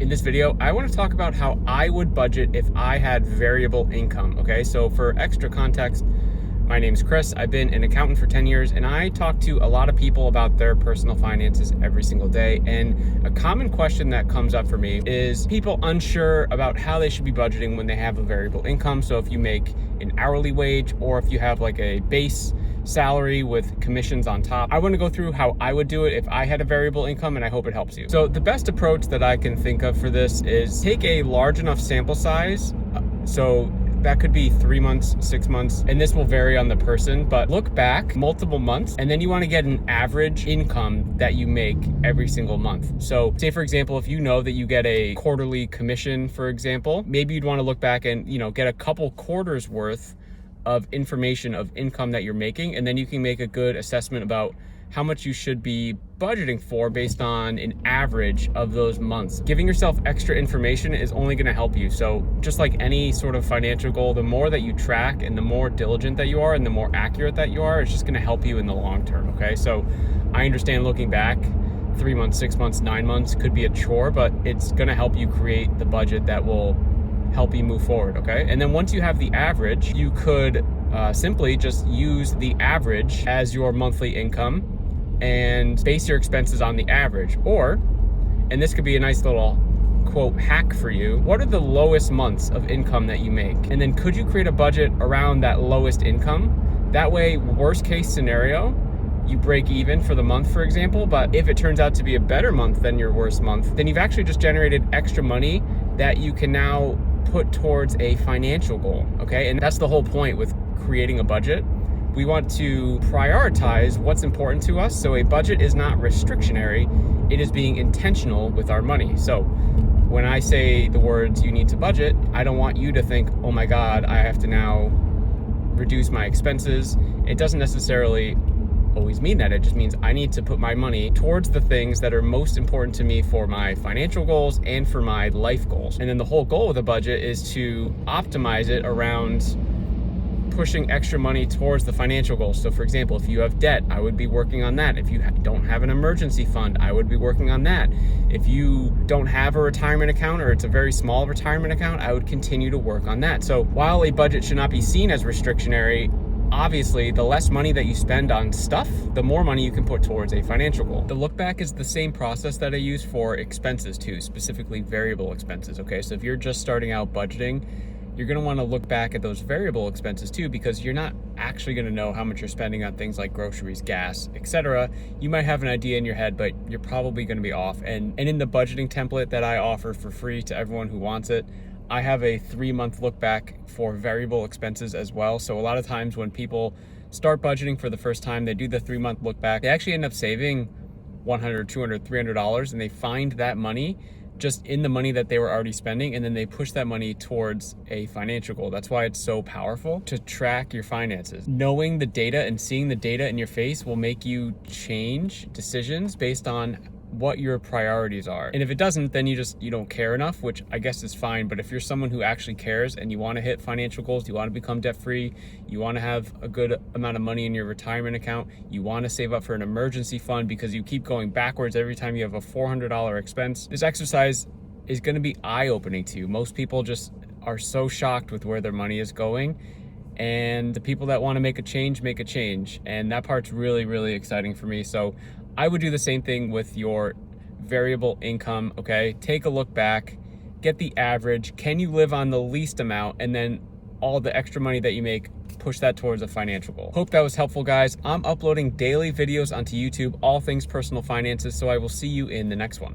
In this video, I want to talk about how I would budget if I had variable income, okay? So for extra context, my name's Chris. I've been an accountant for 10 years and I talk to a lot of people about their personal finances every single day. And a common question that comes up for me is people unsure about how they should be budgeting when they have a variable income. So if you make an hourly wage or if you have like a base salary with commissions on top. I want to go through how I would do it if I had a variable income, and I hope it helps you. So the best approach that I can think of for this is take a large enough sample size. So that could be 3 months, 6 months, and this will vary on the person, but look back multiple months, and then you want to get an average income that you make every single month. So say, for example, if you know that you get a quarterly commission, for example, maybe you'd want to look back and, get a couple quarters worth of information of income that you're making, and then you can make a good assessment about how much you should be budgeting for based on an average of those months. Giving yourself extra information is only going to help you. So just like any sort of financial goal, the more that you track and the more diligent that you are and the more accurate that you are, it's just going to help you in the long term. Okay, so I understand looking back 3 months, 6 months, 9 months could be a chore, but it's going to help you create the budget that will help you move forward. Okay, and then once you have the average, you could simply just use the average as your monthly income and base your expenses on the average. Or, and this could be a nice little quote hack for you, what are the lowest months of income that you make? And then could you create a budget around that lowest income? That way, worst case scenario, you break even for the month, for example, but if it turns out to be a better month than your worst month, then you've actually just generated extra money that you can now put towards a financial goal, okay? And that's the whole point with creating a budget. We want to prioritize what's important to us. So a budget is not restrictionary, it is being intentional with our money. So when I say the words you need to budget, I don't want you to think, oh my God, I have to now reduce my expenses. It doesn't necessarily always mean that. It just means I need to put my money towards the things that are most important to me for my financial goals and for my life goals. And then the whole goal of the budget is to optimize it around pushing extra money towards the financial goals. So for example, if you have debt, I would be working on that. If you don't have an emergency fund, I would be working on that. If you don't have a retirement account or it's a very small retirement account, I would continue to work on that. So while a budget should not be seen as restrictionary, obviously, the less money that you spend on stuff, the more money you can put towards a financial goal. The look back is the same process that I use for expenses too, specifically variable expenses, okay? So if you're just starting out budgeting, you're gonna wanna look back at those variable expenses too, because you're not actually gonna know how much you're spending on things like groceries, gas, etc. You might have an idea in your head, but you're probably gonna be off. And in the budgeting template that I offer for free to everyone who wants it, I have a 3-month look back for variable expenses as well. So a lot of times when people start budgeting for the first time, they do the 3-month look back, they actually end up saving $100, $200, $300, and they find that money just in the money that they were already spending, and then they push that money towards a financial goal. That's why it's so powerful to track your finances. Knowing the data and seeing the data in your face will make you change decisions based on what your priorities are. And if it doesn't, then you don't care enough, which I guess is fine. But if you're someone who actually cares and you want to hit financial goals, you want to become debt free, you want to have a good amount of money in your retirement account, you want to save up for an emergency fund because you keep going backwards every time you have a $400 expense, this exercise is going to be eye-opening to you. Most people just are so shocked with where their money is going. And the people that want to make a change, make a change. And that part's really, really exciting for me. So I would do the same thing with your variable income, okay? Take a look back, get the average. Can you live on the least amount? And then all the extra money that you make, push that towards a financial goal. Hope that was helpful, guys. I'm uploading daily videos onto YouTube, all things personal finances. So I will see you in the next one.